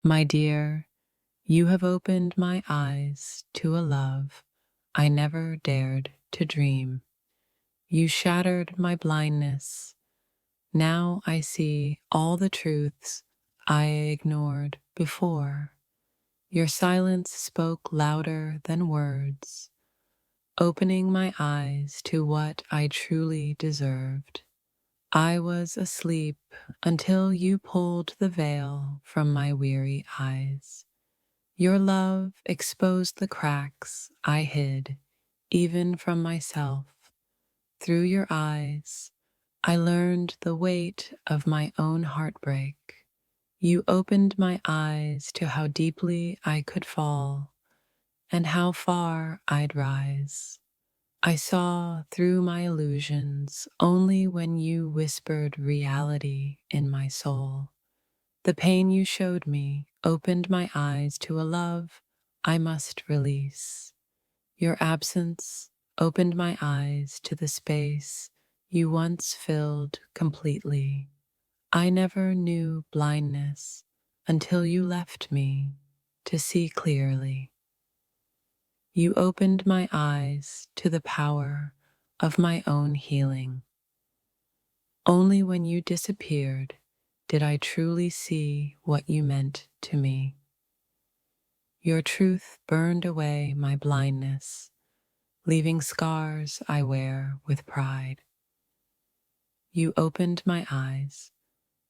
My dear, you have opened my eyes to a love I never dared to dream. You shattered my blindness. Now I see all the truths I ignored before. Your silence spoke louder than words, opening my eyes to what I truly deserved. I was asleep until you pulled the veil from my weary eyes. Your love exposed the cracks I hid, even from myself. Through your eyes, I learned the weight of my own heartbreak. You opened my eyes to how deeply I could fall and how far I'd rise. I saw through my illusions only when you whispered reality in my soul. The pain you showed me opened my eyes to a love I must release. Your absence opened my eyes to the space you once filled completely. I never knew blindness until you left me to see clearly. You opened my eyes to the power of my own healing. Only when you disappeared did I truly see what you meant to me. Your truth burned away my blindness, leaving scars I wear with pride. You opened my eyes,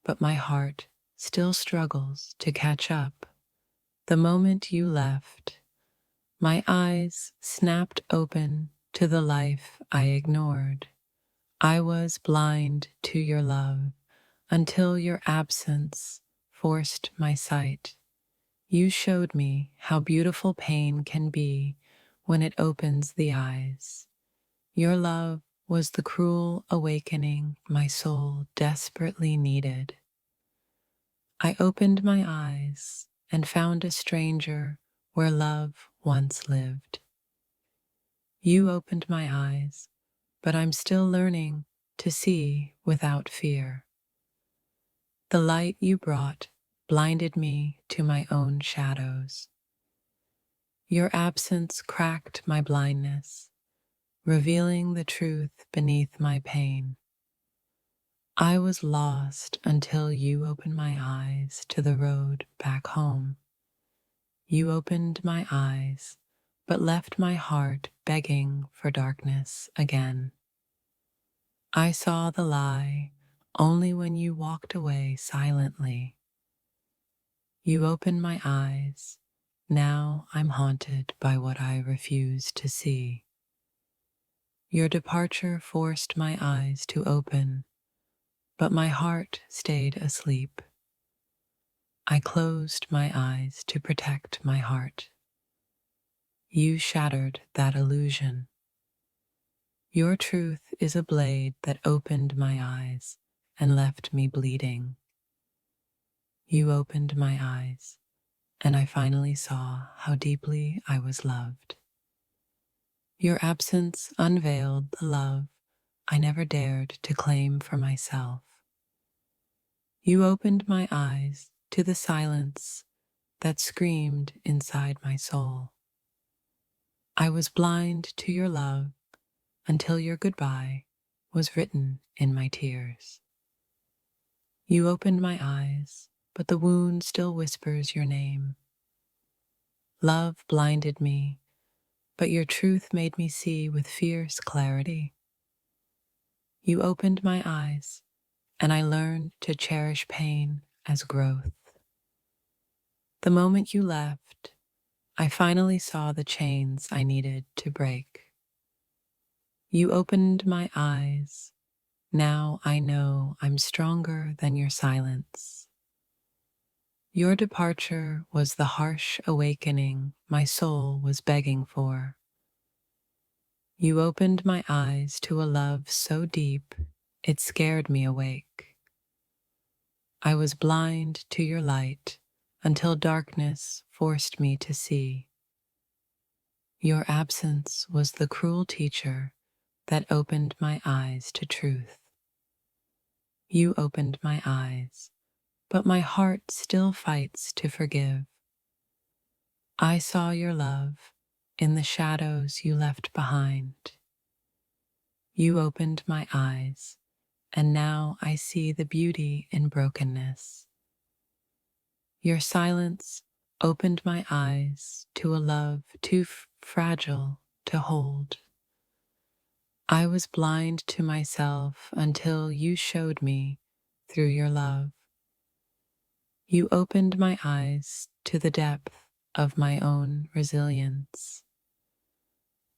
but my heart still struggles to catch up. The moment you left, my eyes snapped open to the life I ignored. I was blind to your love until your absence forced my sight. You showed me how beautiful pain can be when it opens the eyes. Your love was the cruel awakening my soul desperately needed. I opened my eyes and found a stranger where love once lived. You opened my eyes, but I'm still learning to see without fear. The light you brought blinded me to my own shadows. Your absence cracked my blindness, revealing the truth beneath my pain. I was lost until you opened my eyes to the road back home. You opened my eyes, but left my heart begging for darkness again. I saw the lie only when you walked away silently. You opened my eyes. Now I'm haunted by what I refuse to see. Your departure forced my eyes to open, but my heart stayed asleep. I closed my eyes to protect my heart. You shattered that illusion. Your truth is a blade that opened my eyes and left me bleeding. You opened my eyes, and I finally saw how deeply I was loved. Your absence unveiled the love I never dared to claim for myself. You opened my eyes to the silence that screamed inside my soul. I was blind to your love until your goodbye was written in my tears. You opened my eyes, but the wound still whispers your name. Love blinded me, but your truth made me see with fierce clarity. You opened my eyes, and I learned to cherish pain as growth. The moment you left, I finally saw the chains I needed to break. You opened my eyes. Now I know I'm stronger than your silence. Your departure was the harsh awakening my soul was begging for. You opened my eyes to a love so deep it scared me awake. I was blind to your light until darkness forced me to see. Your absence was the cruel teacher that opened my eyes to truth. You opened my eyes, but my heart still fights to forgive. I saw your love in the shadows you left behind. You opened my eyes, and now I see the beauty in brokenness. Your silence opened my eyes to a love too fragile to hold. I was blind to myself until you showed me through your love. You opened my eyes to the depth of my own resilience.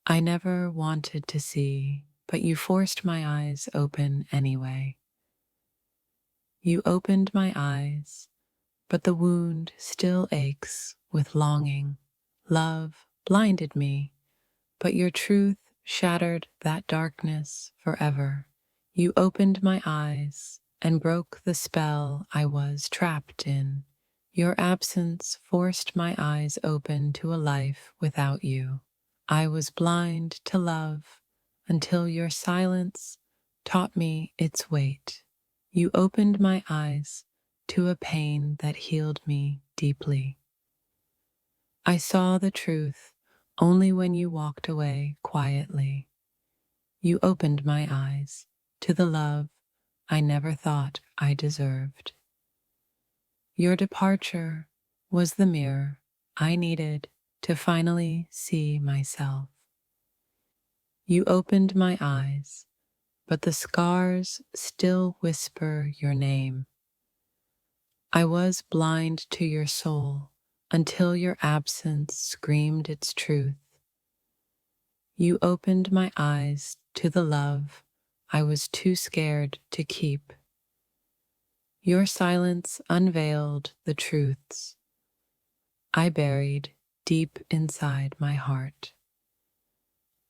I never wanted to see, but you forced my eyes open anyway. You opened my eyes, but the wound still aches with longing. Love blinded me, but your truth shattered that darkness forever. You opened my eyes and broke the spell I was trapped in. Your absence forced my eyes open to a life without you. I was blind to love until your silence taught me its weight. You opened my eyes to a pain that healed me deeply. I saw the truth only when you walked away quietly. You opened my eyes to the love I never thought I deserved. Your departure was the mirror I needed to finally see myself. You opened my eyes, but the scars still whisper your name. I was blind to your soul until your absence screamed its truth. You opened my eyes to the love I was too scared to keep. Your silence unveiled the truths I buried deep inside my heart.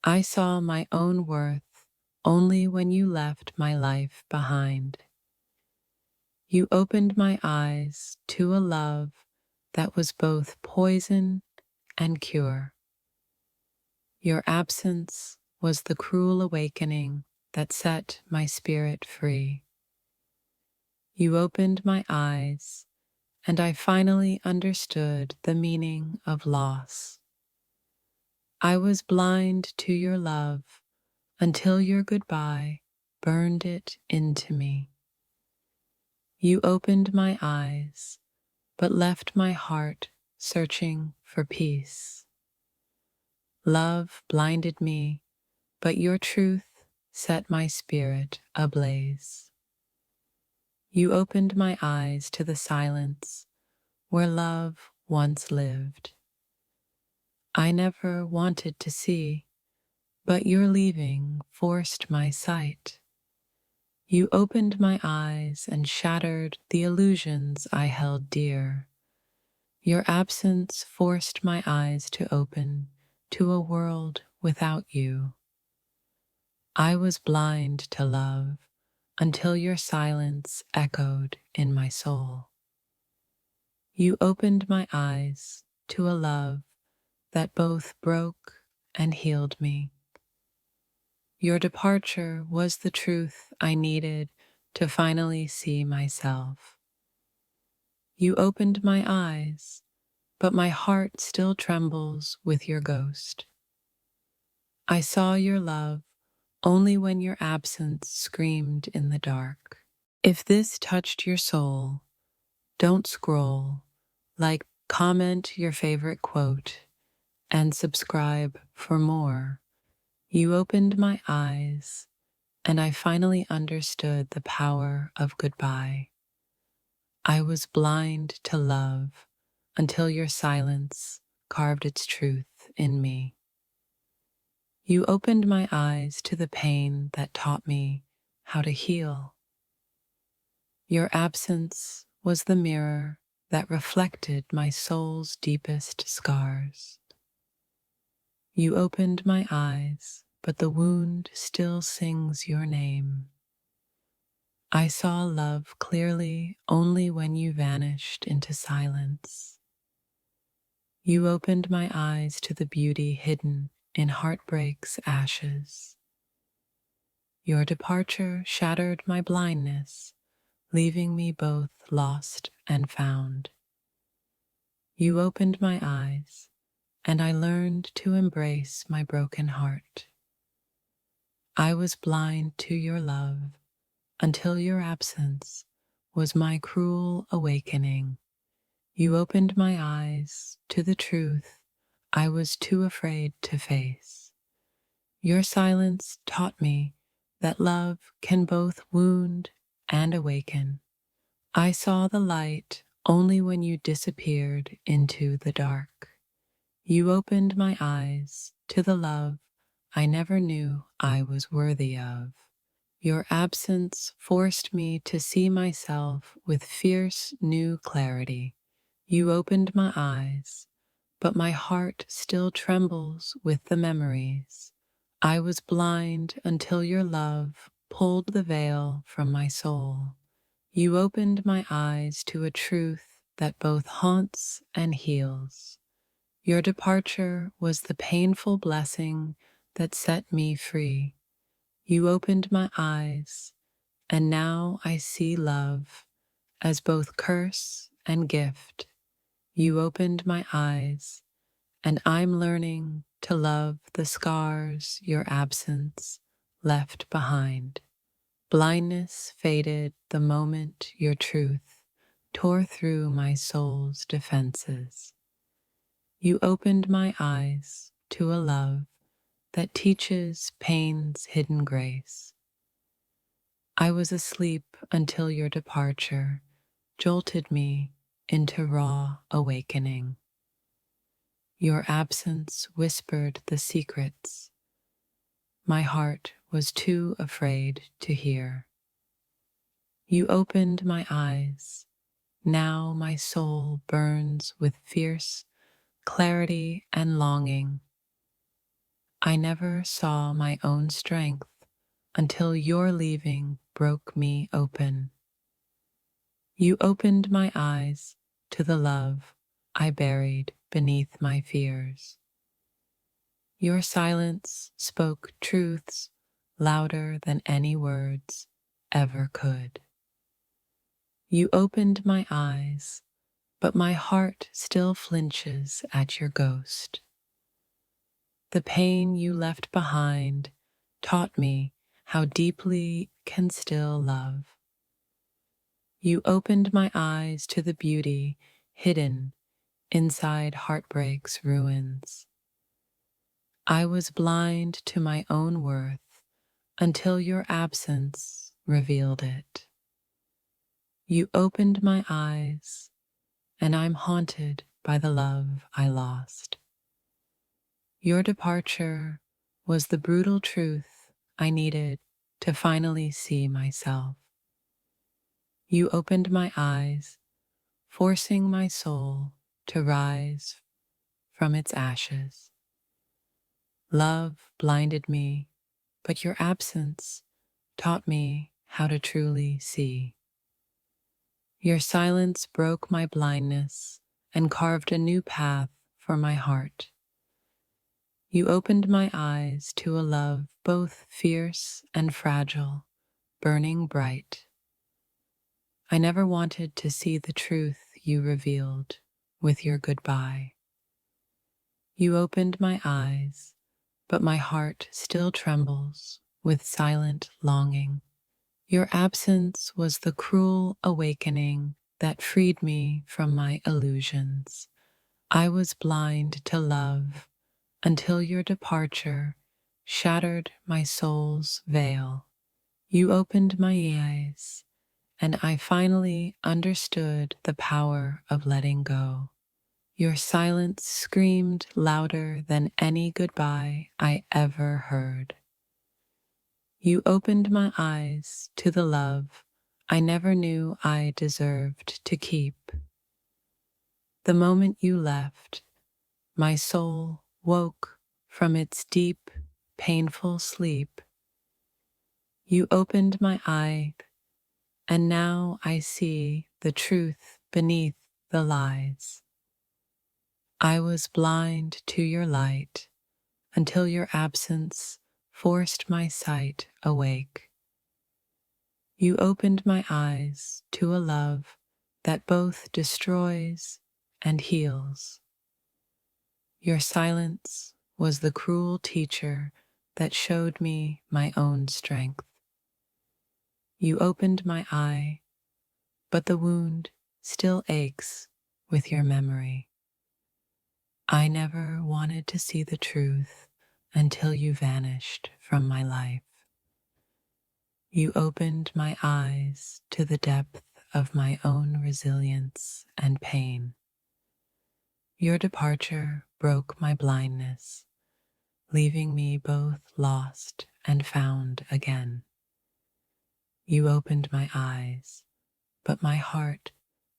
I saw my own worth only when you left my life behind. You opened my eyes to a love that was both poison and cure. Your absence was the cruel awakening that set my spirit free. You opened my eyes, and I finally understood the meaning of loss. I was blind to your love until your goodbye burned it into me. You opened my eyes, but left my heart searching for peace. Love blinded me, but your truth set my spirit ablaze. You opened my eyes to the silence where love once lived. I never wanted to see, but your leaving forced my sight. You opened my eyes and shattered the illusions I held dear. Your absence forced my eyes to open to a world without you. I was blind to love until your silence echoed in my soul. You opened my eyes to a love that both broke and healed me. Your departure was the truth I needed to finally see myself. You opened my eyes, but my heart still trembles with your ghost. I saw your love only when your absence screamed in the dark. If this touched your soul, don't scroll, like, comment your favorite quote, and subscribe for more. You opened my eyes, and I finally understood the power of goodbye. I was blind to love until your silence carved its truth in me. You opened my eyes to the pain that taught me how to heal. Your absence was the mirror that reflected my soul's deepest scars. You opened my eyes, but the wound still sings your name. I saw love clearly only when you vanished into silence. You opened my eyes to the beauty hidden in heartbreak's ashes. Your departure shattered my blindness, leaving me both lost and found. You opened my eyes, and I learned to embrace my broken heart. I was blind to your love until your absence was my cruel awakening. You opened my eyes to the truth I was too afraid to face. Your silence taught me that love can both wound and awaken. I saw the light only when you disappeared into the dark. You opened my eyes to the love I never knew I was worthy of. Your absence forced me to see myself with fierce new clarity. You opened my eyes, but my heart still trembles with the memories. I was blind until your love pulled the veil from my soul. You opened my eyes to a truth that both haunts and heals. Your departure was the painful blessing that set me free. You opened my eyes, and now I see love as both curse and gift. You opened my eyes, and I'm learning to love the scars your absence left behind. Blindness faded the moment your truth tore through my soul's defenses. You opened my eyes to a love that teaches pain's hidden grace. I was asleep until your departure jolted me into raw awakening. Your absence whispered the secrets my heart was too afraid to hear. You opened my eyes. Now my soul burns with fierce clarity and longing. I never saw my own strength until your leaving broke me open. You opened my eyes to the love I buried beneath my fears. Your silence spoke truths louder than any words ever could. You opened my eyes, but my heart still flinches at your ghost. The pain you left behind taught me how deeply can still love. You opened my eyes to the beauty hidden inside heartbreak's ruins. I was blind to my own worth until your absence revealed it. You opened my eyes, and I'm haunted by the love I lost. Your departure was the brutal truth I needed to finally see myself. You opened my eyes, forcing my soul to rise from its ashes. Love blinded me, but your absence taught me how to truly see. Your silence broke my blindness and carved a new path for my heart. You opened my eyes to a love both fierce and fragile, burning bright. I never wanted to see the truth you revealed with your goodbye. You opened my eyes, but my heart still trembles with silent longing. Your absence was the cruel awakening that freed me from my illusions. I was blind to love until your departure shattered my soul's veil. You opened my eyes, and I finally understood the power of letting go. Your silence screamed louder than any goodbye I ever heard. You opened my eyes to the love I never knew I deserved to keep. The moment you left, my soul woke from its deep, painful sleep. You opened my eye, and now I see the truth beneath the lies. I was blind to your light until your absence forced my sight awake. You opened my eyes to a love that both destroys and heals. Your silence was the cruel teacher that showed me my own strength. You opened my eye, but the wound still aches with your memory. I never wanted to see the truth until you vanished from my life. You opened my eyes to the depth of my own resilience and pain. Your departure broke my blindness, leaving me both lost and found again. You opened my eyes, but my heart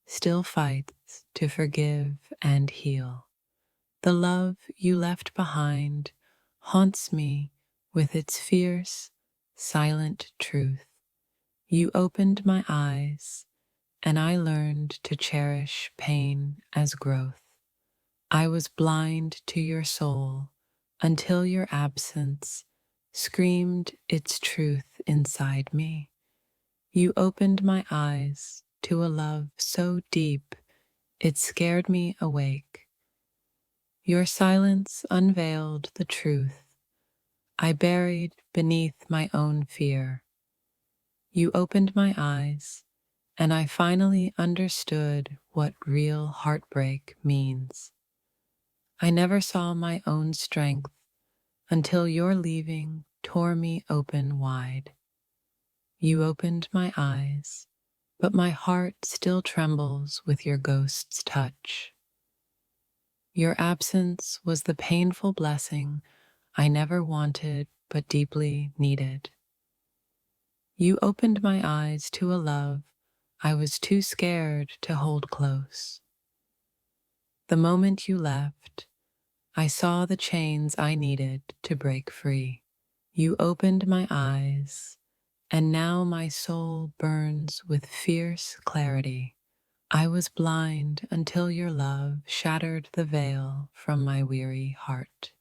still fights to forgive and heal. The love you left behind haunts me with its fierce, silent truth. You opened my eyes, and I learned to cherish pain as growth. I was blind to your soul until your absence screamed its truth inside me. You opened my eyes to a love so deep it scared me awake. Your silence unveiled the truth I buried beneath my own fear. You opened my eyes, and I finally understood what real heartbreak means. I never saw my own strength until your leaving tore me open wide. You opened my eyes, but my heart still trembles with your ghost's touch. Your absence was the painful blessing I never wanted but deeply needed. You opened my eyes to a love I was too scared to hold close. The moment you left, I saw the chains I needed to break free. You opened my eyes, and now my soul burns with fierce clarity. I was blind until your love shattered the veil from my weary heart.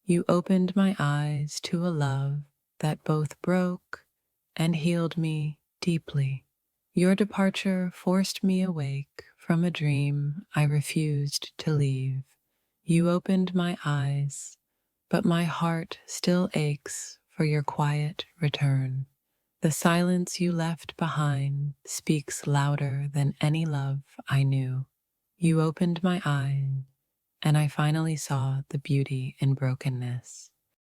You opened my eyes to a love that both broke and healed me deeply. Your departure forced me awake from a dream I refused to leave. You opened my eyes, but my heart still aches for your quiet return. The silence you left behind speaks louder than any love I knew. You opened my eyes, and I finally saw the beauty in brokenness.